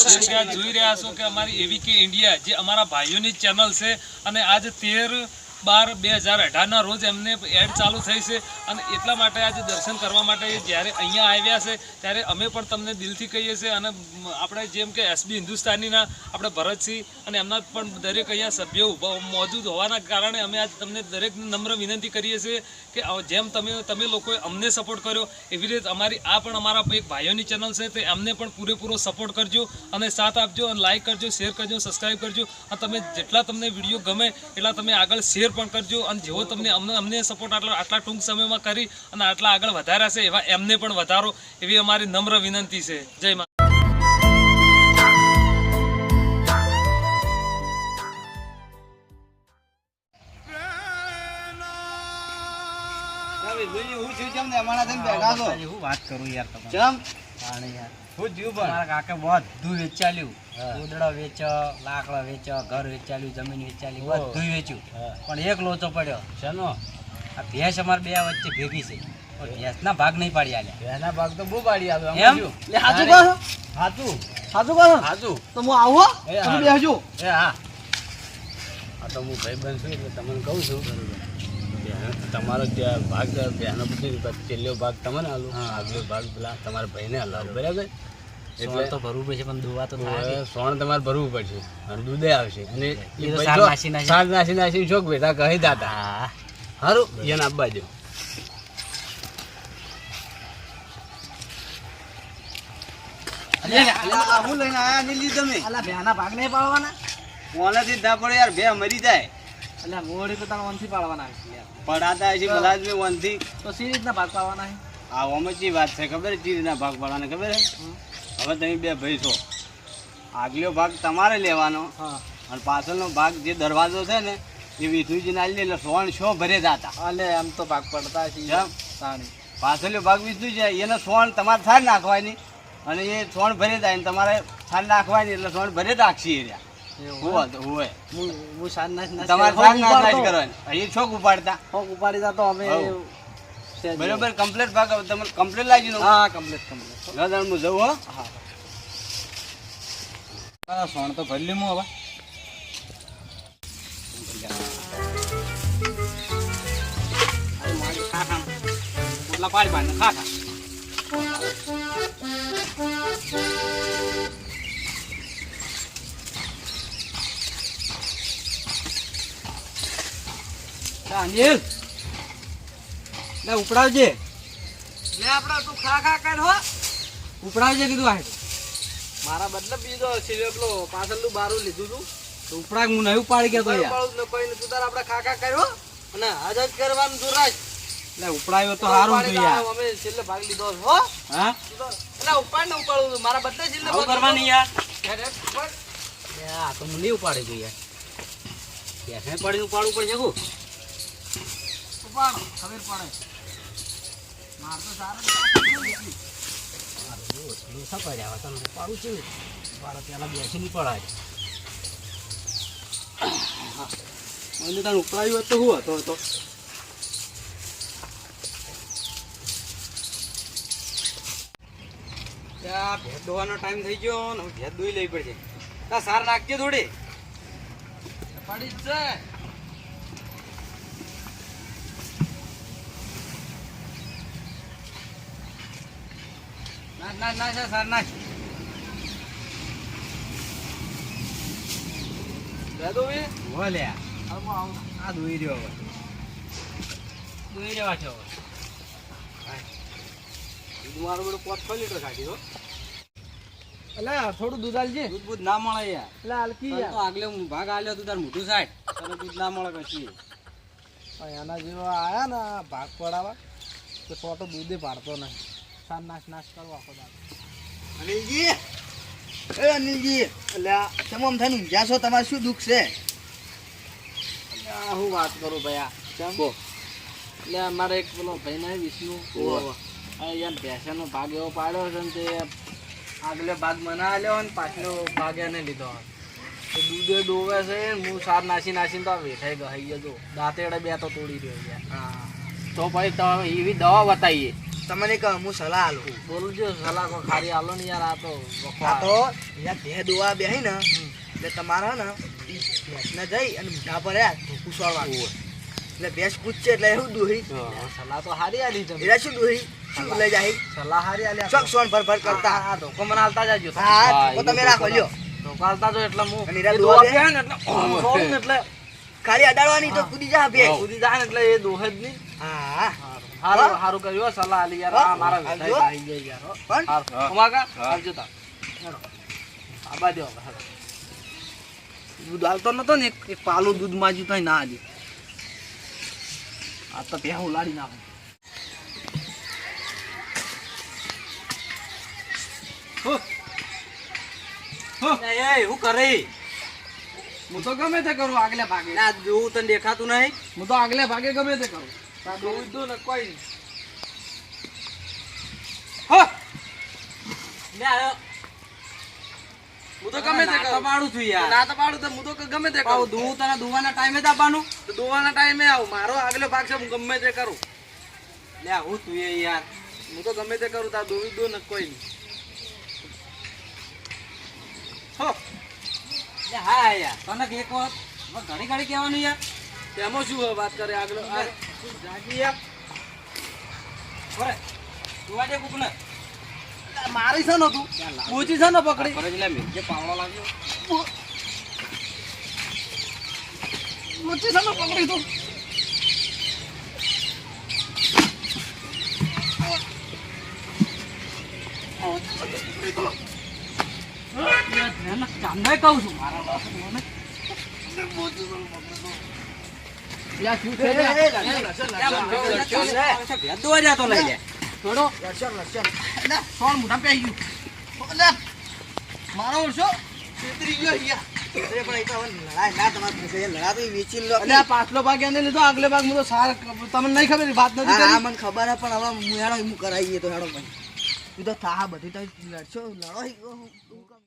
જેમ કે આ જોઈ રહ્યા છો કે અમારી એવીકે ઇન્ડિયા જે અમારા ભાઈઓની ચેનલ છે અને આજ 13/12/2018 ના રોજ એમને એડ ચાલુ થઈ છે અને એટલા માટે આજે દર્શન કરવા માટે જ્યારે અહીંયા આવ્યા છે ત્યારે અમે પણ તમને દિલથી કહીએ છીએ અને આપણે જેમ કે એસબી હિન્દુસ્તાનીના આપણે ભરતસિંહ અને એમના પણ દરેક અહીંયા સભ્યો મોજૂદ હોવાના કારણે અમે આજ તમને દરેકને નમ્ર વિનંતી કરીએ છીએ કે જેમ તમે લોકોએ અમને સપોર્ટ કર્યો એવી રીતે અમારા એક ભાઈઓની ચેનલ છે તે એમને પણ પૂરેપૂરો સપોર્ટ કરજો અને સાથ આપજો અને લાઈક કરજો, શેર કરજો, સબસ્ક્રાઈબ કરજો અને તમે જેટલા તમને વિડીયો ગમે એટલા તમે આગળ શેર પણ કરજો અને જેવો તમને અમને સપોર્ટ આટલા ટૂંક સમયમાં કરી અને આટલા આગળ વધાર્યા છે એવા એમને પણ વધારો એવી અમારી નમ્ર વિનંતી છે. જય મા. વાત કરું યાર તમે મારા કાકે બધું વેચાલ્યું, ઉદડા વેચ, લાકડા વેચ, ઘર વેચાલ્યું, જમીન વેચાલી, બધું વેચ્યું, પણ એક લોચો પડ્યો. શેનો? આ ભેંસ અમારે બે વચ્ચે ભેગી છે, પણ ભેંસના ભાગ નહીં પાડી આલ્યા. ભેંસના ભાગ તો બહુ પાડી આલ્યો. એમ સાચું કહો? સાચું કહો? સાચું તો હું આવો તમે બેસજો. એ હા, આ તો હું ભાઈબંધ છું એટલે તમને કહું છું. તમારો જે ભાગ બહેનો બધી છેલ્લો ભાગ તમને આલું, આગલો ભાગ પેલા તમારા ભાઈને હલાવું, બરાબર? એટલે તો ભરવું પડશે, પણ દુવા તો સોણ તમારે ભરવું પડશે અને દૂધે આવશે અને સાર નાસી શોખ બેઠા કહી દાતા સારું એને આપવા દો. હું લઈને આયા નહીં લીધું તમે બેના ભાગ નહીં પાડવાના કોનાથી ના પડે યાર, બે મરી જાય. એટલે મોડી તો તારા વનથી પાડવાના પડાતા છે બધા જ વનથી તો સી રીતના ભાગ પાડવાના છે? આ ઓમચી વાત છે ખબર? સી રીતના ભાગ પાડવાના ખબર છે? હવે તમે બે ભાઈ છો, આગલો ભાગ તમારે લેવાનો અને પાછળનો ભાગ જે દરવાજો છે ને એ વિષ્ણુજી ના એટલે સોણ શો ભરે જતા. એટલે એમ તો ભાગ પડતા છે. પાછળનો ભાગ વિષ્ણુજી એનો સોણ તમારે સાર નાખવાની અને એ સોણ ભરે જાય ને તમારે સાર નાખવાની એટલે સોણ ભરે રાખશી એરિયા. બરોબર, કમ્પ્લીટ ભાગ તમે કમ્પ્લીટ લાગી દો. હા, કમ્પ્લીટ હું જવું. હા, સોણ તો ભરી હું હવે એટલા પાડી પાડી ખાખા અનિલ લે ઉપડાવજે. લે આપડા તું ખા કર હો, ઉપડાવજે કીધું. આ મારા બદલે બીજો પેલો પાછળનું બારું લીધું તું તો ઉપડા હું નહીં ઉપાડી ગયો તો યાર. કોઈ તું તાર આપડે ખા કર્યો અને આજ જ કરવાનું તું રાજ. લે ઉપડાયો તો સારું હતું યાર. અમે છેલ્લે ભાગ લીધો હો. હા એટલે ઉપાડ ને ઉપાડું મારા બદલે છેલ્લે ભાગ કરવાની યાર. આ તો મને નહીં ઉપાડી ગઈ યાર. કેસે પડી ઉપાડવું પડશે હું ખબર પડે. માર તો સારું પડ્યા તમે પાડું છું મારા પેલા બેસી નહીં પડાય. મને તને ઉપડાયું તો શું હતો ત્યાં ભેદ ધોવાનો ટાઈમ થઈ ગયો ને ભેદ દોઈ લેવી પડશે. ત્યાં સાર નાખજે થોડી પડી જ છે. ના સર નાખ આ દોઈ રહ્યો હવે દોઈ રહેવા છે. મારું બધું 5-6 લીટર કાઢી દો. એટલે થોડું દૂધ આલજે. દૂધ ના મળે યાર. એટલે આલકી યાર આગલે ભાગ આલ્યો તું તાર મોટું સાઈડ તને દૂધ ના મળે કશી. એના જેવા આયા ને ભાગ પડાવવા તો છોટો દૂધે પાડતો નહીં. સાર નાશ કરો આખો દાડો. અનિલજી અનિલજી એટલે તમામ થઈને ઊંઘ્યા છો, તમારે શું દુઃખ છે? હું વાત કરું ભાઈ આ એટલે અમારે એક પેલો ભાઈ ને વિષ્ણુ યાર ભેંસાનો ભાગ એવો પાડ્યો છે ને તે આગલે ભાગ મને આલ્યો ને પાછલો ભાગ એને લીધો. દૂધે ડોવે છે હું સાર નાસીને તો વેઠાઈ ગઈ ગયો. દાંતેડે બે તો તોડી રહ્યો યાર. હા તો ભાઈ તમે એવી દવા બતાવીએ તમને એક હું સલાહ આલું. બોલજો સલાહ કો ખારી આલો ને યાર આ તો આ તો યાર ભે દોવા બેહી ને એટલે તમારે ને ઈ ભેંસને જઈ અને મોઢા પર યાર ધોકું સોળવાનું. એટલે ભેંસ પૂછશે એટલે એવું દોહી સલાહ તો હારી આલી તમે એરા શું દોહી શું લઈ જાય સલાહ હારી આલી ચોક સોન ભર ભર કરતા. આ ધોકો મને આલતા જાજો હા તો તમે રાખો લ્યો. ધોકો આલતા જો એટલે હું અને એરા એ દોવા દોવા બે બે ને એટલે છોડું ને એટલે ખાલી અડાડવાની તો કૂદી જા ભે. કૂદી જાય ને એટલે એ દોહે જ નહીં હા હારું હારું કર્યું હો, સલાહ આલી યાર આ મારા વેઠાઈ આવી જાય યાર હો. પણ હારું ઉમાકા આવજો તા આબા દો હવે. દૂધ આલતો નતો ને એક પાલું દૂધ માજ્યું તો ના આલી આ તો બે ઉલાડી નાખું. એ હું કરે હું તો ગમે તે કરું આગલે ભાગે ના જોવું તને દેખાતું નહીં હું તો આગલે ભાગે ગમે તે કરું દૂધ ને કોઈ નહીં હો લે આયો હું તો ગમે તે કરું પાડું છું યાર ના તો પાડું તો હું તો ગમે તે કરું દૂધ તને દુવાના ટાઈમે જ આપવાનું તો દુવાના ટાઈમે આવ મારો આગલો ભાગ છે હું ગમે તે કરું લે હું તું યાર હું તો ગમે તે કરું તાર દોવી દો ને કોઈ નહીં હો લે હા યાર તને એક વાત ઘડી ઘડી કહેવાનું યાર તેમાં શું વાત કરે આગળ જાગી યાર બરે તું આજે કુક ને મારી છે ને તું પૂછી છે ને પકડી એટલે મેં પાવડો લાગ્યો પૂછી છે ને પકડી તું ચાંદા કહું છું મારા મારો ઓળશો છેતરી ગયો યાર. અરે પણ એ તો હવે લડાય ના તમારે પૂછે લડા તો ઈ વેચી લો. એટલે આ પાછલો ભાગ એને લીધો આગલે ભાગ હું તો સારા તમને નહીં ખબર વાત નથી હા કરી મને ખબર હે પણ હવે હું હેડો હું કરાવીએ તો હેડો ભાઈ તું તો થા બધી તો લડશો લડો